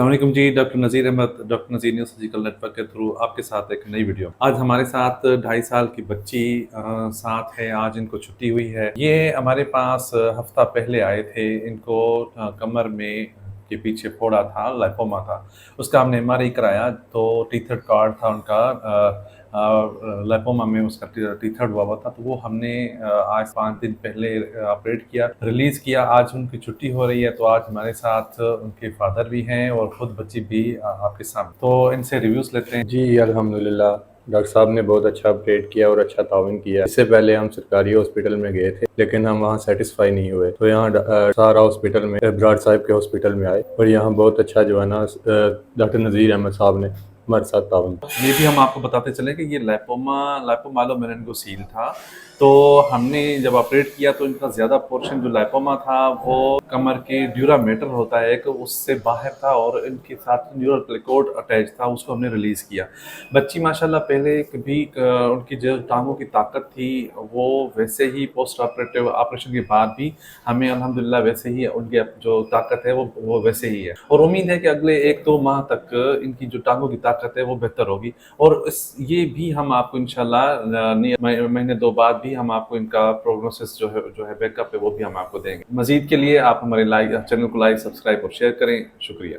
السلام علیکم جی، doctor Nazir Ahmed, doctor Nazir news surgical network کے تھرو آپ کے ساتھ ایک نئی ویڈیو۔ آج ہمارے ساتھ 2.5 سال کی بچی ساتھ ہے، آج ان کو چھٹی ہوئی ہے۔ یہ ہمارے پاس ہفتہ پہلے آئے تھے، ان کو کمر میں کے پیچھے پھوڑا تھا، لائپوما تھا۔ اس کا ہم نے ایم آر آئی کرایا تو ٹیتھڈ کارڈ تھا ان کا، لائپوما میں اس کا ٹیتھڈ ہوا تھا، تو وہ ہم نے آج 5 دن پہلے آپریٹ کیا، ریلیز کیا۔ آج ان کی چھٹی ہو رہی ہے، تو آج ہمارے ساتھ ان کے فادر بھی ہیں اور خود بچی بھی آپ کے سامنے، تو ان سے ریویوز لیتے ہیں۔ جی الحمدللہ، ڈاکٹر صاحب نے بہت اچھا آپریٹ کیا اور اچھا تعاون کیا۔ اس سے پہلے ہم سرکاری ہاسپٹل میں گئے تھے لیکن ہم وہاں سیٹسفائی نہیں ہوئے، تو یہاں سہارا ہاسپٹل میں، براڑ صاحب کے ہاسپٹل میں آئے، اور یہاں بہت اچھا جو ہے نا ڈاکٹر نذیر احمد صاحب نے ہمارے ساتھ تعاون کیا۔ یہ بھی ہم آپ کو بتاتے چلیں کہ یہ لائپومالومیننگوسیل تھا، تو ہم نے جب آپریٹ کیا تو ان کا زیادہ پورشن جو لائپوما تھا وہ کمر کے ڈیورا میٹر ہوتا ہے ایک، اس سے باہر تھا، اور ان کے ساتھ نیورل پلیکوڈ اٹیچ تھا، اس کو ہم نے ریلیز کیا۔ بچی ماشاءاللہ پہلے کبھی ان کی جو ٹانگوں کی طاقت تھی وہ ویسے ہی پوسٹ آپریٹو آپریشن کے بعد بھی ہمیں الحمدللہ ویسے ہی ان کی جو طاقت ہے وہ ویسے ہی ہے، اور امید ہے کہ اگلے 1-2 ماہ تک ان کی جو ٹانگوں کی طاقت ہے وہ بہتر ہوگی، اور یہ بھی ہم آپ کو انشاءاللہ مہینے 2 بعد بھی ہم آپ کو ان کا پروگنوسس جو ہے بیک اپ ہے وہ بھی ہم آپ کو دیں گے۔ مزید کے لیے آپ ہمارے چینل کو لائک، سبسکرائب اور شیئر کریں۔ شکریہ۔